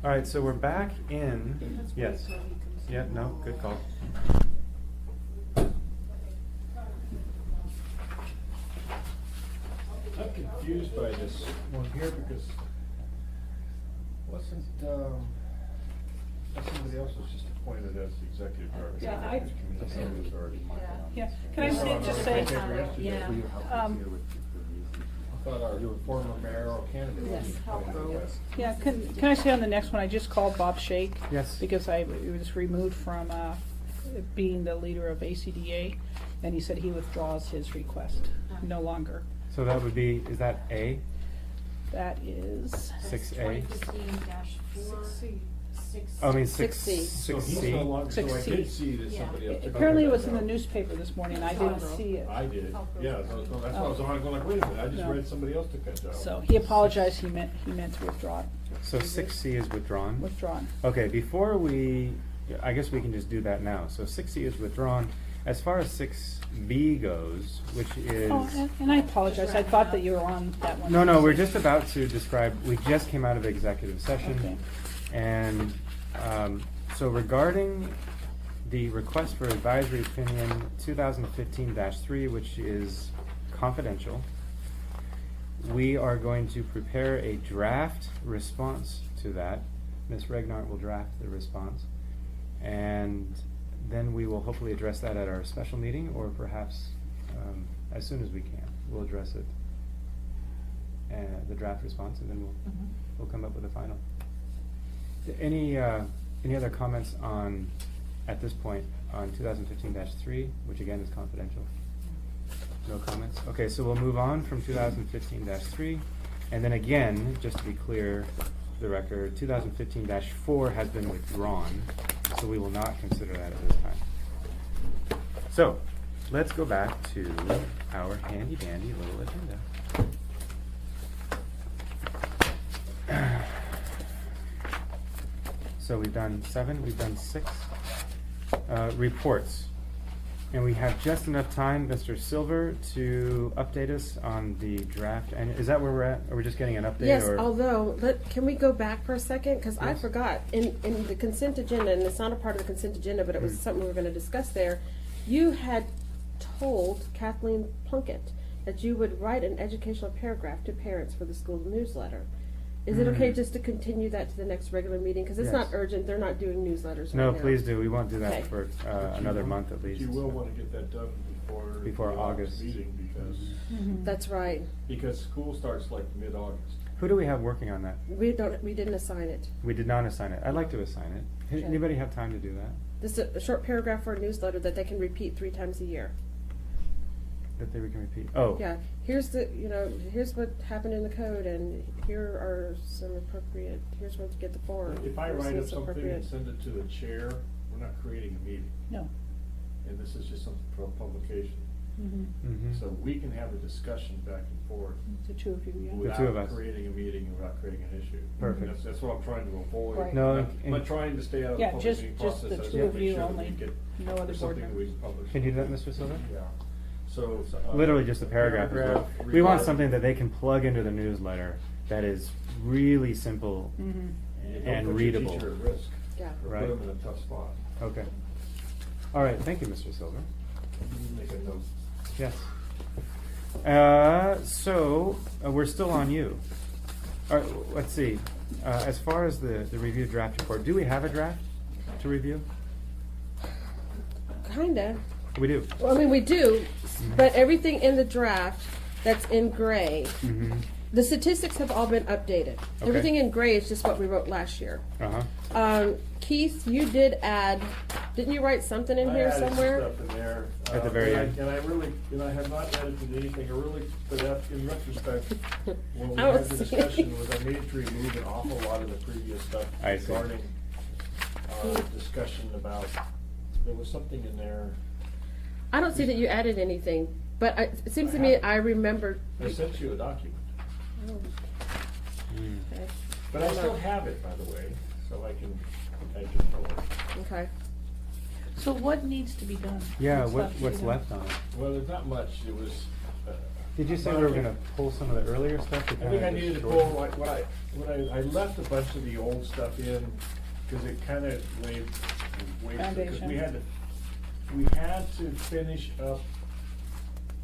All right, so we're back in, yes. Yeah, no, good call. I'm confused by this one here because wasn't somebody else was just appointed as the executive director? Yeah, Somebody was already marked on. Yeah, can I just say, Yeah. I thought our former mayoral candidate was appointed as. yeah, can I say on the next one, I just called Bob Shake. Yes. Because I was removed from being the leader of ACDA, and he said he withdraws his request, no longer. So that would be, is that A? That is. 6A? 2015-4. Oh, I mean, 6C. So he's 6C. no longer, so I 6C. did see that somebody else took Apparently it over was that in the job. newspaper this morning, I didn't see it. I did, yeah, so that's why I was on, going like, wait a minute, I just No. read somebody else took that job. So he apologized, he meant to withdraw it, So 6C is withdrawn? withdrawn. Okay, before we, I guess we can just do that now. So 6C is withdrawn. As far as 6B goes, which is... Oh, and I apologize, I thought that you were on that one. No, we're just about to describe, we just came out of executive session. Okay. And so regarding the request for advisory opinion 2015-3, which is confidential, we are going to prepare a draft response to that. Ms. Regnart will draft the response. And then we will hopefully address that at our special meeting, or perhaps as soon as we can. We'll address it, the draft response, and then we'll come up with a final. Any other comments on, at this point, on 2015-3, which again is confidential? No comments? Okay, so we'll move on from 2015-3, and then again, just to be clear, for the record, 2015-4 has been withdrawn, so we will not consider that at this time. So, let's go back to our handy dandy little agenda. So we've done 7, we've done 6 reports. And we have just enough time, Mr. Silver, to update us on the draft. And is that where we're at? Are we just getting an update? Yes, or? although, can we go back for a second? Because I Yes. forgot, in the consent agenda, and it's not a part of the consent agenda, but it was something we were gonna discuss there. You had told Kathleen Plunkett that you would write an educational paragraph to parents for the school newsletter. Is it okay just to continue that to the next regular meeting? Because it's not Yes. urgent, they're not doing newsletters right No, now. please do. We won't do that Okay. for another month at least. You will want to get that done before Before August. meeting That's right. because school starts like mid-August. Who do we have working on that? We didn't assign it. We did not assign it. I'd like to assign it. Okay. Anybody have time to do that? This is a short paragraph for a newsletter that they can repeat 3 times a year. That they can repeat? Oh. Yeah, here's what happened in the code, and here are some appropriate, here's where to get the form. If I Here's write up what's something appropriate. and send it to the chair, we're not creating a meeting. No. And this is just something for a publication. Mhm. So we can have a discussion back and forth The two of you, yeah. The two of without us. creating a meeting and without creating an issue. Perfect. That's what I'm trying to avoid. Right. No, I'm not trying to stay out of the Yeah, public just- meeting just process. the I just two wanna of make you sure that only. we get No other board something that we members. publish. Can you do that, Mr. Silver? Yeah. So. Literally just a paragraph. is what- We want something that they can plug into the newsletter that is really simple Mhm. You don't and put your readable. teacher at risk. Yeah. Or Right. put them in a tough spot. Okay. All right, thank you, Mr. Silver. Make a note. Yes. So we're still on you. All right, let's see. As far as the review draft report, do we have a draft to review? Kinda. We do. Well, I mean, we do, but everything in the draft that's in gray, Mm-hmm. the statistics have all been updated. Okay. Everything in gray is just what we wrote last year. Uh-huh. Keith, you did add, didn't you write something in here I added some somewhere? stuff in there. At the very and end. I really, I have not edited anything, but in retrospect, when we I had was the seeing- discussion, was I needed to remove an awful lot of the previous stuff I see. regarding, discussion about, there was something in there. I don't see that you added anything, but it seems to me I remember. I sent you a document, Oh, Mm. okay. but I still have it, by the way, so I can pull it. Okay. So what needs to be done? Yeah, to be what's done? left on it? Well, there's not much, it was, Did you say we were gonna pull some of the earlier stuff? to I kinda think I just needed to shorten pull, it? like, I left a bunch of the old stuff in, cause it kinda laid, because Foundation. we had to finish up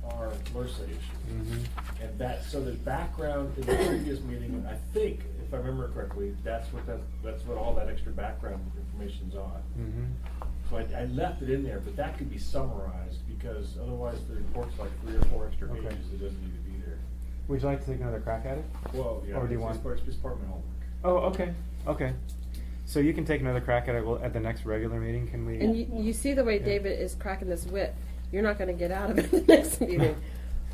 our MRSA issue. Mhm. And that, so the background in the previous meeting, I think, if I remember correctly, that's what all that extra background information's on. Mhm. So I left it in there, but that could be summarized, because otherwise the report's like 3 or 4 extra Okay. pages, it doesn't need to be there. Would you like to take another crack at it? Well, yeah, Or do you it's want? part of my homework. Oh, okay, okay. So you can take another crack at it, well, at the next regular meeting, can we? And you see the way Yeah. David is cracking this whip, you're not gonna get out of it the next meeting.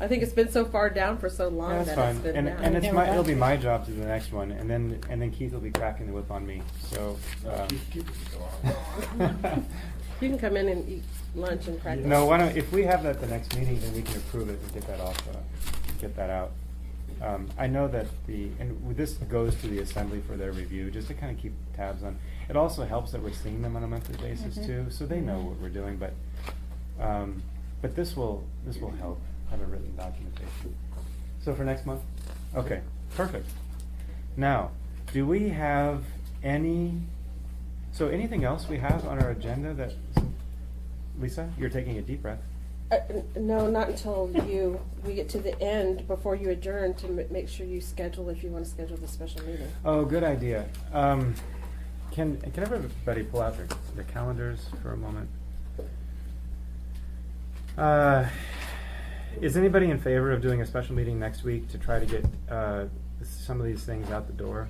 I think it's been so far down for so long Yeah, that that's it's fine, been and, down. and it's Never it'll be got my to. job to do the next one, and then Keith will be cracking the whip on me, so. No, keep it going. You can come in and eat lunch and crack. No, why don't, if we have that at the next meeting, then we can approve it and get that off, get that out. I know that and this goes to the assembly for their review, just to kind of keep tabs on. It also helps that we're seeing them on a monthly basis Mhm. too, so they know what we're doing, but this will help, have a written documentation. So for next month? Okay, perfect. Now, do we have anything else we have on our agenda that, Lisa, you're taking a deep breath. No, not until we get to the end, before you adjourn, to make sure you schedule, if you wanna schedule the special meeting. Oh, good idea. Can everybody pull out their calendars for a moment? Is anybody in favor of doing a special meeting next week to try to get some of these things out the door?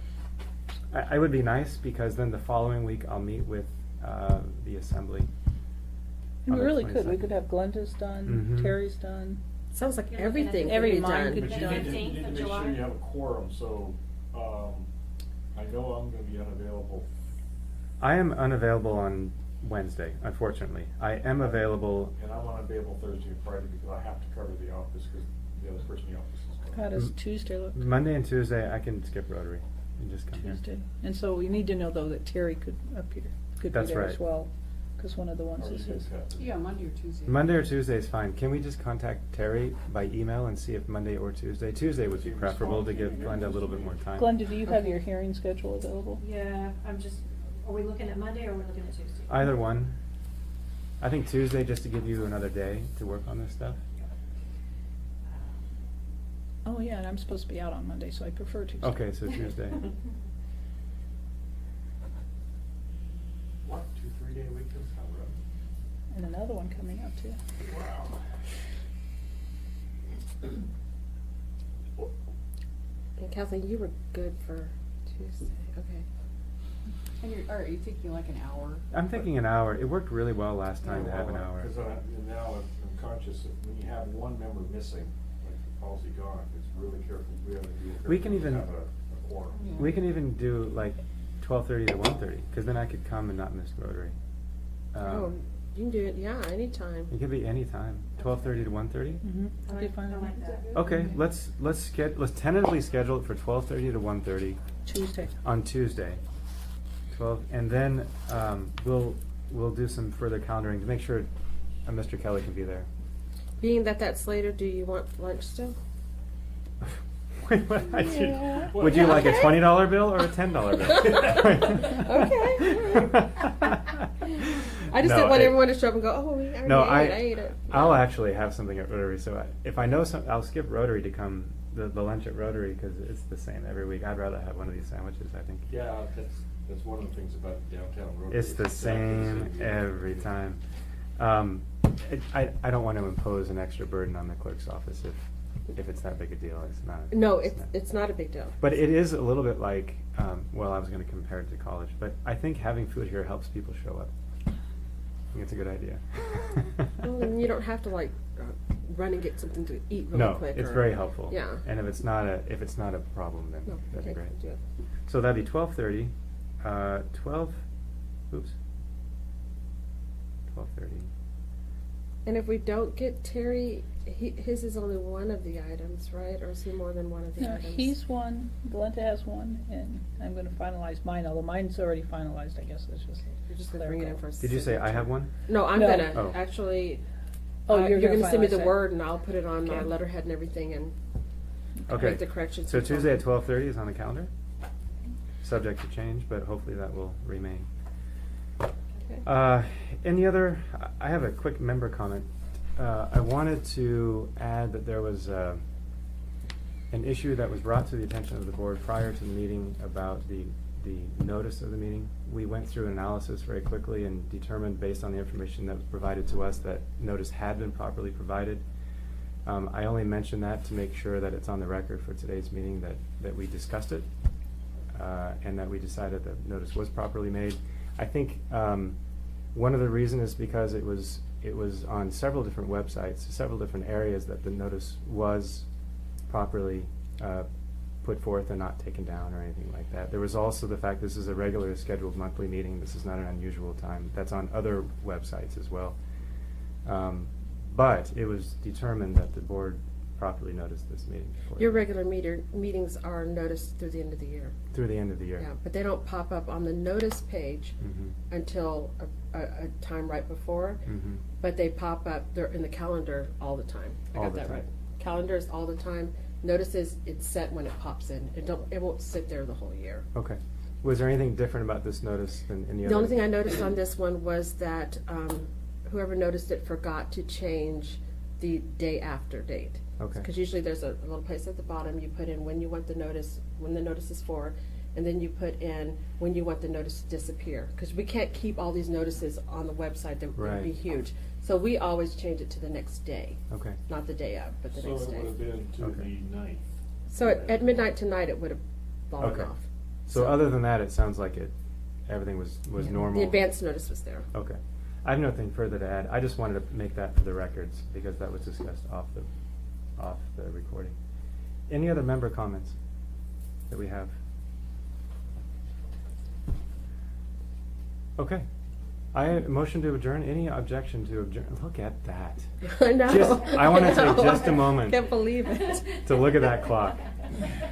I would be nice, because then the following week I'll meet with the assembly. And we on the really could, we 22nd. could have Glenda's done, Mhm. Terry's done. Sounds like You're looking at everything every can be mine done. could But be you done. need to 15th of make July. sure you have a quorum, so, I know I'm gonna be unavailable. I am unavailable on Wednesday, unfortunately. I am available. And I'm unavailable Thursday and Friday because I have to cover the office, because the other person in the office is How gone. does Tuesday look? Monday and Tuesday, I can skip Rotary and just come here. Tuesday. And so we need to know though that Terry could appear, could be That's there as right. well, because one of the ones Or is you his. guys have to- Yeah, Monday or Tuesday. Monday or Tuesday is fine. Can we just contact Terry by email and see if Monday or Tuesday? Tuesday would be preferable to give Glenda a little bit more time. Glenda, do you have your hearing schedule available? Yeah, are we looking at Monday or are we looking at Tuesday? Either one. I think Tuesday, just to give you another day to work on this stuff. Oh, yeah, and I'm supposed to be out on Monday, so I prefer Tuesday. Okay, so Tuesday. What, 2-3 day weekends, how rough? And another one coming up too. Wow. And Kathleen, you were good for Tuesday, okay. And are you thinking like an hour? I'm thinking an hour. It worked really well last time to have an hour. Because now I'm conscious that when you have one member missing, like the policy gone, it's really careful, we have to be careful. We can to even- have a quorum. Yeah. We can even do like 12:30 to 1:30, because then I could come and not miss Rotary. Oh, you can do it, yeah, anytime. It could be any time. 12:30 to 1:30. Mm-hmm. I like that. Okay, let's tentatively schedule it for 12:30 to 1:30 Tuesday. on Tuesday. 12, and then we'll do some further calendaring to make sure Mr. Kelly can be there. Being that that's later, do you want lunch still? Wait, what? Yeah. Would you like a Okay. $20 bill or a $10 bill? Okay. I just didn't want everyone to show up and go, oh, we already No, ate it, I ate it. I'll actually have something at Rotary. So if I know some, I'll skip Rotary to come the lunch at Rotary, because it's the same every week. I'd rather have one of these sandwiches, I think. Yeah, that's one of the things about downtown Rotary. It's the same every time. I don't want to impose an extra burden on the clerk's office if it's that big a deal. It's not. No, not. it's not a big deal. But it is a little bit like, well, I was going to compare it to college, but I think having food here helps people show up. I think it's a good idea. Well, and you don't have to like run and get something to eat really No, quick. it's or- very helpful. Yeah. And if it's not a problem, then No, that'd be okay, great. do it. So that'd be 12:30, 12:30. And if we don't get Terry, his is only one of the items, right? Or is he more than one of the No, items? he's one, Glenda has one, and I'm gonna finalize mine, although mine's already finalized, I guess, it's just. You're just gonna bring it in for a Did you say I have one? No, I'm No. gonna Oh. actually Oh, you're You're gonna gonna send me finalize the that. word, and I'll put it on our Okay. letterhead and everything, and Okay. make the corrections. So Tuesday at 12:30 is on the calendar, subject to change, but hopefully that will remain. Okay. Any other, I have a quick member comment. I wanted to add that there was an issue that was brought to the attention of the board prior to the meeting about the notice of the meeting. We went through an analysis very quickly and determined, based on the information that was provided to us, that notice had been properly provided. I only mention that to make sure that it's on the record for today's meeting that we discussed it, and that we decided that notice was properly made. I think one of the reasons is because it was on several different websites, several different areas, that the notice was properly put forth and not taken down or anything like that. There was also the fact this is a regularly scheduled monthly meeting. This is not an unusual time. That's on other websites as well. But it was determined that the board properly noticed this meeting. Your regular meetings are noticed through the end of the year. Through the end of the year. Yeah, but they don't pop up on the notice page Mhm. until a time right before. Mhm. But they pop up, they're in the calendar all the time. I All got the that time. right. Calendars all the time. Notices, it's set when it pops in. It won't sit there the whole year. Okay. Was there anything different about this notice than any other? The only thing I noticed on this one was that whoever noticed it forgot to change the day after date. Okay. Because usually there's a little place at the bottom, you put in when you want the notice, when the notice is for, and then you put in when you want the notice to disappear. Because we can't keep all these notices on the website, that would be Right. huge. So we always change it to the next day, Okay. not the day of, but the So next it would day. have been to Okay. the 9th. So at midnight tonight, it would have fallen Okay. off. So other than that, it sounds like everything was normal. The advance notice was there. Okay. I have nothing further to add. I just wanted to make that for the records because that was discussed off the recording. Any other member comments that we have? Okay. I motion to adjourn. Any objection to adjourn? Look at that. I know. I want to know. take just a moment Can't believe it. to look at that clock.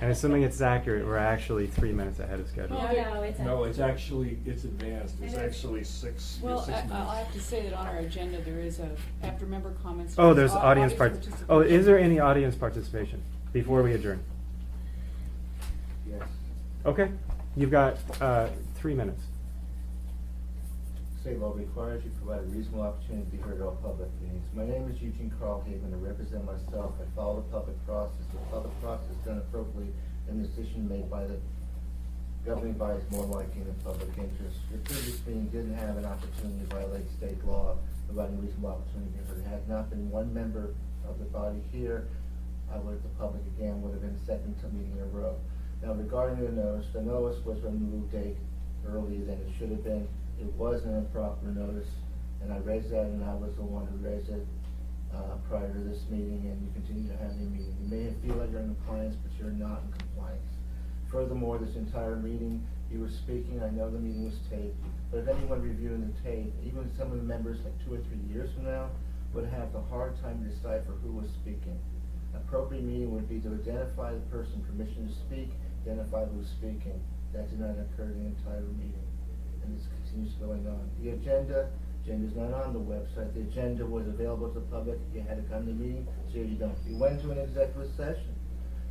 And assuming it's accurate, we're actually 3 minutes ahead of schedule. No, it's. No, it's actually, it's advanced. It's It is. actually six Well, minutes. I'll have to say that on our agenda, there is after member comments. Oh, there's audience participation. Oh, is there any audience participation before we adjourn? Yes. Okay, you've got 3 minutes. State law requires you provide a reasonable opportunity to be heard at all public meetings. My name is Eugene Carlhaven. I represent myself. I follow the public process. The public process is done appropriately, and the decision made by the governing body is more likely in the public interest. Your previous meeting didn't have an opportunity to violate state law, providing a reasonable opportunity to be heard. Had not been one member of the body here, I would, the public again, would have been second to meeting in a row. Now regarding the notice was removed date earlier than it should have been. It was an improper notice, and I raised that, and I was the one who raised it prior to this meeting, and you continue to have your meeting. You may feel like you're in compliance, but you're not in compliance. Furthermore, this entire meeting, you were speaking, I know the meeting was taped, but if anyone reviewing the tape, even some of the members like 2 or 3 years from now, would have the hard time to decipher who was speaking. Appropriate meeting would be to identify the person, permission to speak, identify who's speaking. That did not occur the entire meeting, and this continues going on. The agenda's not on the website. The agenda was available to the public. You had to come to the meeting, so you don't. You went to an executive session.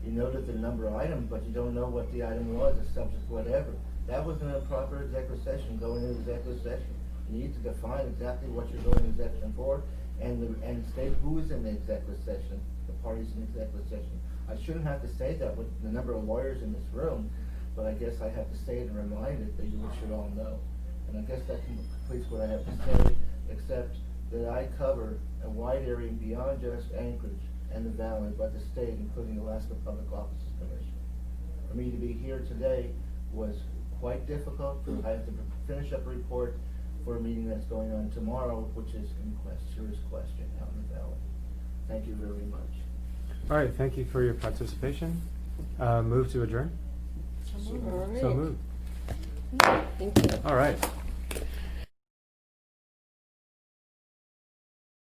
You noted the number of items, but you don't know what the item was, the subject, whatever. That was an improper executive session, going into executive session. You need to define exactly what you're going into executive for, and state who is in the executive session, the parties in the executive session. I shouldn't have to say that with the number of lawyers in this room, but I guess I have to say it and remind it that you should all know. And I guess that completes what I have to say, except that I cover a wide area beyond just Anchorage and the Valley, but the state, including the Alaska Public Offices Commission. For me to be here today was quite difficult. I have to finish up a report for a meeting that's going on tomorrow, which is serious question out in the Valley. Thank you very much. All right, thank you for your participation. Move to adjourn? All right. So moved. Thank you. All right.